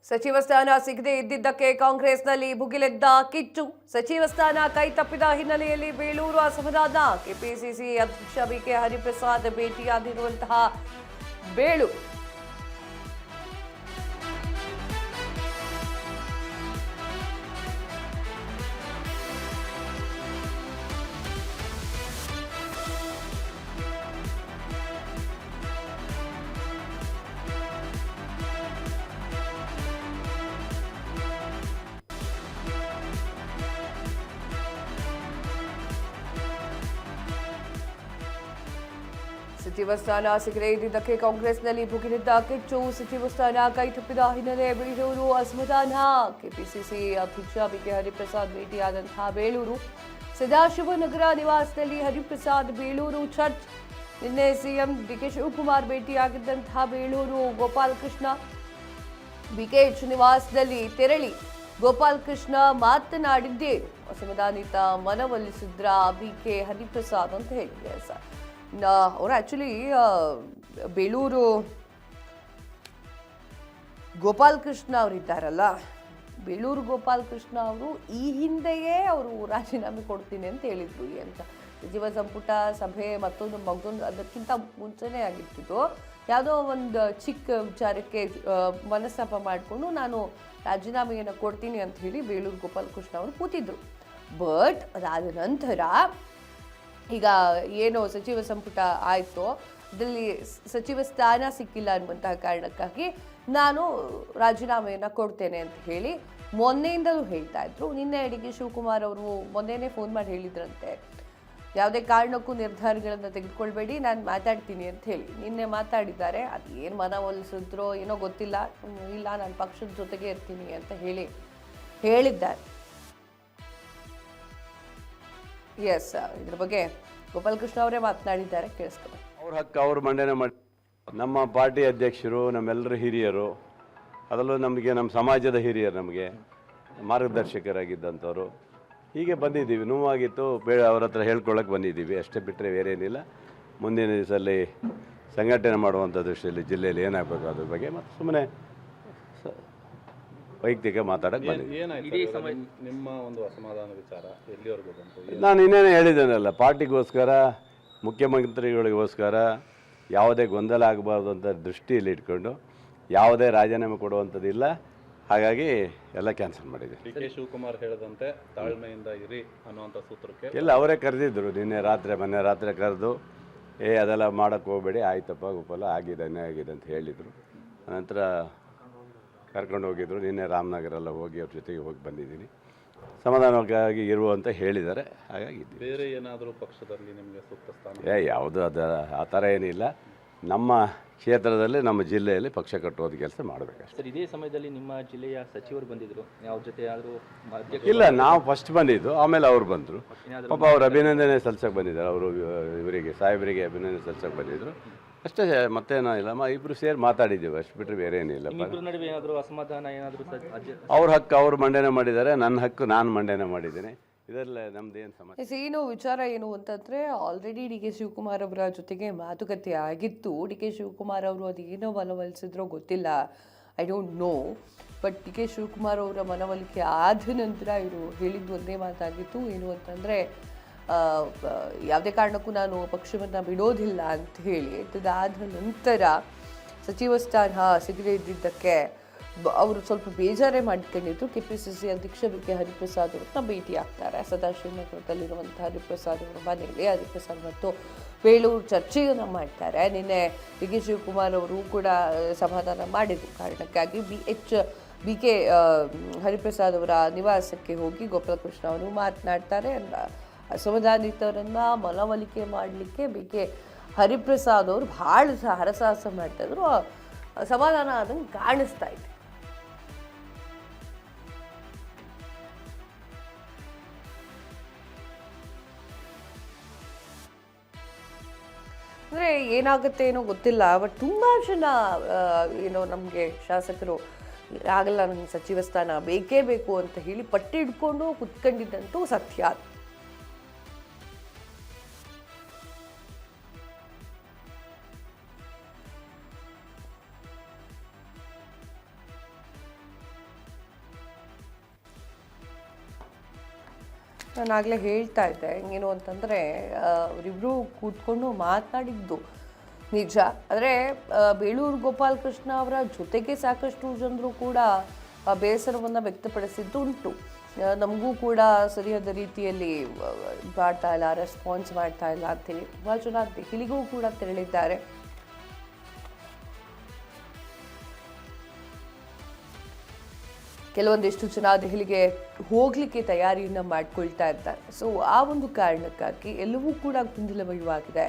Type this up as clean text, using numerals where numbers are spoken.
ಸಚಿವ ಸ್ಥಾನ ಸಿಗದೇ ಇದ್ದಿದ್ದಕ್ಕೆ ಕಾಂಗ್ರೆಸ್ನಲ್ಲಿ ಭುಗಿಲೆದ್ದ ಕಿಚ್ಚು. ಸಚಿವ ಸ್ಥಾನ ಕೈ ತಪ್ಪಿದ ಹಿನ್ನೆಲೆಯಲ್ಲಿ ಬೇಳೂರು ಅಸಮಾಧಾನ. ಕೆಪಿಸಿಸಿ ಅಧ್ಯಕ್ಷ ಬಿಕೆ ಹರಿಪ್ರಸಾದ್ ಭೇಟಿಯಾಗಿರುವಂತಹ ಬೇಳೂರು. ಸಚಿವ ಸ್ಥಾನ ಸಿಗದೇ ಇದ್ದಿದ್ದಕ್ಕೆ ಕಾಂಗ್ರೆಸ್ನಲ್ಲಿ ಭುಗಿಲಿದ್ದ ಕಿಚ್ಚು. ಸಚಿವ ಸ್ಥಾನ ಕೈ ತಪ್ಪಿದ ಹಿನ್ನೆಲೆ ಬೇಳೂರು ಅಸಮಾಧಾನ. ಕೆಪಿಸಿಸಿ ಅಧ್ಯಕ್ಷ ಬಿಕೆ ಹರಿಪ್ರಸಾದ್ ಭೇಟಿಯಾದಂತಹ ಬೇಳೂರು. ಸದಾಶಿವನಗರ ನಿವಾಸದಲ್ಲಿ ಹರಿಪ್ರಸಾದ್ ಬೇಳೂರು ಚರ್ಚ್. ನಿನ್ನೆ ಸಿಎಂ ಡಿಕೆ ಶಿವಕುಮಾರ್ ಭೇಟಿಯಾಗಿದ್ದಂತಹ ಬೇಳೂರು ಗೋಪಾಲಕೃಷ್ಣ ಬಿಕೆಎಚ್ ನಿವಾಸದಲ್ಲಿ ತೆರಳಿ ಗೋಪಾಲಕೃಷ್ಣ ಮಾತನಾಡಿದ್ದೇನು, ಅಸಮಾಧಾನಿತ ಮನವೊಲಿಸಿದ್ರ ಬಿಕೆ ಹರಿಪ್ರಸಾದ್ ಅಂತ ಹೇಳಿದ್ದಾರೆ ಸರ್. ಅವರು ಆ್ಯಕ್ಚುಲಿ ಬೇಳೂರು ಗೋಪಾಲಕೃಷ್ಣ ಅವರಿದ್ದಾರಲ್ಲ, ಬೇಳೂರು ಗೋಪಾಲಕೃಷ್ಣ ಅವರು ಈ ಹಿಂದೆಯೇ ಅವರು ರಾಜೀನಾಮೆ ಕೊಡ್ತೀನಿ ಅಂತ ಹೇಳಿದ್ರು. ಅಂತ ಸಚಿವ ಸಂಪುಟ ಸಭೆ ಮತ್ತೊಂದು ಅದಕ್ಕಿಂತ ಮುಂಚೆನೇ ಆಗಿರ್ತಿತ್ತು. ಯಾವುದೋ ಒಂದು ಚಿಕ್ಕ ವಿಚಾರಕ್ಕೆ ಮನಸ್ತಾಪ ಮಾಡಿಕೊಂಡು ನಾನು ರಾಜೀನಾಮೆಯನ್ನು ಕೊಡ್ತೀನಿ ಅಂತ ಹೇಳಿ ಬೇಳೂರು ಗೋಪಾಲಕೃಷ್ಣ ಅವರು ಕೂತಿದ್ರು. ಬಟ್ ಅದಾದ ನಂತರ ಈಗ ಏನು ಸಚಿವ ಸಂಪುಟ ಆಯಿತು, ಅದರಲ್ಲಿ ಸಚಿವ ಸ್ಥಾನ ಸಿಕ್ಕಿಲ್ಲ ಅನ್ನುವಂತಹ ಕಾರಣಕ್ಕಾಗಿ ನಾನು ರಾಜೀನಾಮೆಯನ್ನು ಕೊಡ್ತೇನೆ ಅಂತ ಹೇಳಿ ಮೊನ್ನೆಯಿಂದಲೂ ಹೇಳ್ತಾ ಇದ್ರು. ನಿನ್ನೆ ಡಿಕೆ ಶಿವಕುಮಾರ್ ಅವರು ಮೊನ್ನೆನೇ ಫೋನ್ ಮಾಡಿ ಹೇಳಿದ್ರಂತೆ, ಯಾವುದೇ ಕಾರಣಕ್ಕೂ ನಿರ್ಧಾರಗಳನ್ನು ತೆಗೆದುಕೊಳ್ಬೇಡಿ, ನಾನು ಮಾತಾಡ್ತೀನಿ ಅಂತ ಹೇಳಿ. ನಿನ್ನೆ ಮಾತಾಡಿದ್ದಾರೆ. ಅದು ಏನು ಮನವೊಲಿಸಿದ್ರೋ ಏನೋ ಗೊತ್ತಿಲ್ಲ. ಇಲ್ಲ, ನಾನು ಪಕ್ಷದ ಜೊತೆಗೆ ಇರ್ತೀನಿ ಅಂತ ಹೇಳಿದ್ದಾರೆ. ಎಸ್, ಇದ್ರ ಬಗ್ಗೆ ಗೋಪಾಲಕೃಷ್ಣ ಅವರೇ ಮಾತನಾಡಿದ್ದಾರೆ, ಕೇಳಿಸ್ಕೊಂಡು. ಅವ್ರ ಹಕ್ಕು ಅವ್ರ ಮಂಡನೆ ಮಾಡಿ, ನಮ್ಮ ಪಾರ್ಟಿ ಅಧ್ಯಕ್ಷರು, ನಮ್ಮೆಲ್ಲರ ಹಿರಿಯರು, ಅದರಲ್ಲೂ ನಮಗೆ ನಮ್ಮ ಸಮಾಜದ ಹಿರಿಯರು, ನಮಗೆ ಮಾರ್ಗದರ್ಶಕರಾಗಿದ್ದಂಥವ್ರು. ಹೀಗೆ ಬಂದಿದ್ದೀವಿ. ನೋವಾಗಿತ್ತು, ಅವ್ರ ಹತ್ರ ಹೇಳ್ಕೊಳ್ಳೋಕೆ ಬಂದಿದ್ದೀವಿ ಅಷ್ಟೇ, ಬಿಟ್ಟರೆ ಬೇರೇನಿಲ್ಲ. ಮುಂದಿನ ದಿವಸದಲ್ಲಿ ಸಂಘಟನೆ ಮಾಡುವಂಥ ದೃಷ್ಟಿಯಲ್ಲಿ ಜಿಲ್ಲೆಯಲ್ಲಿ ಏನಾಗಬೇಕು ಅದ್ರ ಬಗ್ಗೆ ಮತ್ತು ಸುಮ್ಮನೆ ವೈಯಕ್ತಿಕ ಮಾತಾಡೋಕ್ಕೆ ಬಂದಿದ್ದೀವಿ. ನಿಮ್ಮ ಒಂದು ಅಸಮಾಧಾನ ವಿಚಾರ ಎಲ್ಲಿವರೆಗೂ ಬಂತು? ನಾನು ಇನ್ನೇನು ಹೇಳಿದ್ದೇನಲ್ಲ, ಪಾರ್ಟಿಗೋಸ್ಕರ, ಮುಖ್ಯಮಂತ್ರಿಗಳಿಗೋಸ್ಕರ ಯಾವುದೇ ಗೊಂದಲ ಆಗಬಾರ್ದು ಅಂತ ದೃಷ್ಟಿಯಲ್ಲಿ ಇಟ್ಕೊಂಡು ಯಾವುದೇ ರಾಜೀನಾಮೆ ಕೊಡುವಂಥದ್ದಿಲ್ಲ. ಹಾಗಾಗಿ ಎಲ್ಲ ಕ್ಯಾನ್ಸಲ್ ಮಾಡಿದೆ. ಡಿ ಕೆ ಶಿವಕುಮಾರ್ ಹೇಳಿದಂತೆ ತಾಳ್ಮೆಯಿಂದ ಇರಿ ಅನ್ನುವಂಥ ಸೂತ್ರಕ್ಕೆ ಇಲ್ಲ, ಅವರೇ ಕರೆದಿದ್ದರು ಮೊನ್ನೆ ರಾತ್ರಿ ಕರೆದು, ಅದೆಲ್ಲ ಮಾಡೋಕ್ಕೆ ಹೋಗಬೇಡಿ, ಆಯ್ತಪ್ಪ ಗೋಪಾಲ, ಆಗಿದೆ ಆಗಿದೆ ಅಂತ ಹೇಳಿದರು. ನಂತರ ಕರ್ಕೊಂಡು ಹೋಗಿದ್ರು. ನಿನ್ನೆ ರಾಮನಗರೆಲ್ಲ ಹೋಗಿ ಅವ್ರ ಜೊತೆಗೆ ಹೋಗಿ ಬಂದಿದ್ದೀನಿ. ಸಮಾಧಾನವಾಗಿ ಇರುವಂತ ಹೇಳಿದ್ದಾರೆ. ಹಾಗಾಗಿ ಬೇರೆ ಏನಾದರೂ ಪಕ್ಷದಲ್ಲಿ ನಿಮಗೆ ಸೂಕ್ತ ಸ್ಥಾನ ಯಾವುದು ಆ ಥರ ಏನಿಲ್ಲ. ನಮ್ಮ ಕ್ಷೇತ್ರದಲ್ಲಿ, ನಮ್ಮ ಜಿಲ್ಲೆಯಲ್ಲಿ ಪಕ್ಷ ಕಟ್ಟುವುದು ಕೆಲಸ ಮಾಡಬೇಕಷ್ಟೆ. ಸರ್, ಇದೇ ಸಮಯದಲ್ಲಿ ನಿಮ್ಮ ಜಿಲ್ಲೆಯ ಸಚಿವರು ಬಂದಿದ್ದರು, ಯಾವ ಜೊತೆ ಆದರೂ? ಇಲ್ಲ, ನಾವು ಫಸ್ಟ್ ಬಂದಿದ್ದು, ಆಮೇಲೆ ಅವ್ರು ಬಂದರು. ಪಾಪ ಅವ್ರು ಅಭಿನಂದನೆ ಸಲ್ಸಕ್ಕೆ ಬಂದಿದ್ದಾರೆ. ಅವರು ಇವರಿಗೆ ಸಾಹೇಬರಿಗೆ ಅಭಿನಂದನೆ ಸಲ್ಸಕ್ಕೆ ಬಂದಿದ್ದರು ಅಷ್ಟೇ, ಮತ್ತೇನೋ ಇಲ್ಲ. ಇಬ್ಬರು ಸೇರಿ ಮಾತಾಡಿದ್ದೀವಿ ಅಷ್ಟು, ಬಿಟ್ಟರೆ ಬೇರೆ ಏನಿಲ್ಲ. ನಡುವೆ ಏನಾದರೂ ಅಸಮಾಧಾನ ಏನಾದರೂ? ಅವ್ರ ಹಕ್ಕು ಅವ್ರು ಮಂಡನೆ ಮಾಡಿದ್ದಾರೆ, ನನ್ನ ಹಕ್ಕು ನಾನು ಮಂಡನೆ ಮಾಡಿದ್ದೀನಿ. ಇದರಲ್ಲ ನಮ್ದೇನು ಸಮಸ್ಯೆ. ಏನು ವಿಚಾರ ಏನು ಅಂತಂದರೆ, ಆಲ್ರೆಡಿ ಡಿ ಕೆ ಶಿವಕುಮಾರ್ ಅವರ ಜೊತೆಗೆ ಮಾತುಕತೆ ಆಗಿತ್ತು. ಡಿ ಕೆ ಶಿವಕುಮಾರ್ ಅವರು ಅದೇನೋ ಮನವೊಲಿಸಿದ್ರೋ ಗೊತ್ತಿಲ್ಲ, I don't know. But D K Shivakumar ಅವರ ಮನವೊಲಿಕೆ ಆದ ನಂತರ ಇವರು ಹೇಳಿದ್ದು ಒಂದೇ ಮಾತಾಗಿತ್ತು. ಏನು ಅಂತಂದರೆ, ಯಾವುದೇ ಕಾರಣಕ್ಕೂ ನಾನು ಪಕ್ಷವನ್ನು ಬಿಡೋದಿಲ್ಲ ಅಂತ ಹೇಳಿ. ಇದಾದ ನಂತರ ಸಚಿವ ಸ್ಥಾನ ಸಿಗದೇ ಇದ್ದಿದ್ದಕ್ಕೆ ಅವರು ಸ್ವಲ್ಪ ಬೇಜಾರೇ ಮಾಡ್ಕೊಂಡಿದ್ರು. ಕೆಪಿಸಿಸಿ ಅಧ್ಯಕ್ಷ ಬಿಕೆ ಹರಿಪ್ರಸಾದ್ ಅವ್ರನ್ನ ಭೇಟಿ ಆಗ್ತಾರೆ. ಸದಾಶಿವನಗರದಲ್ಲಿರುವಂಥ ಹರಿಪ್ರಸಾದ್ ಅವರ ಮನೆಯಲ್ಲಿ ಹರಿಪ್ರಸಾದ್ ಮತ್ತು ಬೇಳೂರು ಚರ್ಚೆಯನ್ನು ಮಾಡ್ತಾರೆ. ನಿನ್ನೆ ಡಿ ಕೆ ಶಿವಕುಮಾರ್ ಅವರು ಕೂಡ ಸಮಾಧಾನ ಮಾಡಿದ್ರು ಕಾರಣಕ್ಕಾಗಿ ಬಿಕೆ ಹರಿಪ್ರಸಾದ್ ಅವರ ನಿವಾಸಕ್ಕೆ ಹೋಗಿ ಗೋಪಾಲಕೃಷ್ಣ ಅವರು ಮಾತನಾಡ್ತಾರೆ. ಅಸಮಾಧಾನಿತರನ್ನ ಮನವೊಲಿಕೆ ಮಾಡಲಿಕ್ಕೆ ಬಿಕೆ ಹರಿಪ್ರಸಾದ್ ಅವರು ಭಾಳ ಹರಸಾಹಸ ಮಾಡ್ತಾಯಿದ್ರು. ಸಮಾಧಾನ ಆದಂಗೆ ಕಾಣಿಸ್ತಾ ಇದೆ. ಅಂದರೆ ಏನಾಗುತ್ತೆ ಏನೋ ಗೊತ್ತಿಲ್ಲ. ಬಟ್ ತುಂಬ ಜನ ಏನೋ ನಮಗೆ ಶಾಸಕರು ಆಗಲ್ಲ, ನನಗೆ ಸಚಿವ ಸ್ಥಾನ ಬೇಕೇ ಬೇಕು ಅಂತ ಹೇಳಿ ಪಟ್ಟಿ ಹಿಡ್ಕೊಂಡು ಕುತ್ಕೊಂಡಿದ್ದಂತೂ ಸತ್ಯ. ನಾನು ಆಗಲೇ ಹೇಳ್ತಾ ಇದ್ದೆ ಏನು ಅಂತಂದರೆ ಅವರಿಬ್ಬರು ಕೂತ್ಕೊಂಡು ಮಾತನಾಡಿದ್ದು ನಿಜ. ಆದರೆ ಬೇಳೂರು ಗೋಪಾಲಕೃಷ್ಣ ಅವರ ಜೊತೆಗೆ ಸಾಕಷ್ಟು ಜನರು ಕೂಡ ಬೇಸರವನ್ನು ವ್ಯಕ್ತಪಡಿಸಿದ್ದು ಉಂಟು. ನಮಗೂ ಕೂಡ ಸರಿಯಾದ ರೀತಿಯಲ್ಲಿ ಮಾಡ್ತಾ ಇಲ್ಲ, ರೆಸ್ಪಾನ್ಸ್ ಮಾಡ್ತಾ ಇಲ್ಲ ಅಂತೇಳಿ ತುಂಬ ಜನ ದೆಹಲಿಗೂ ಕೂಡ ತೆರಳಿದ್ದಾರೆ. ಕೆಲವೊಂದಿಷ್ಟು ಜನ ದೆಹಲಿಗೆ ಹೋಗಲಿಕ್ಕೆ ತಯಾರಿಯನ್ನು ಮಾಡ್ಕೊಳ್ತಾ ಇದ್ದಾರೆ. ಸೊ ಆ ಒಂದು ಕಾರಣಕ್ಕಾಗಿ ಎಲ್ಲವೂ ಕೂಡ ಗೊಂದಲಮಯವಾಗಿದೆ.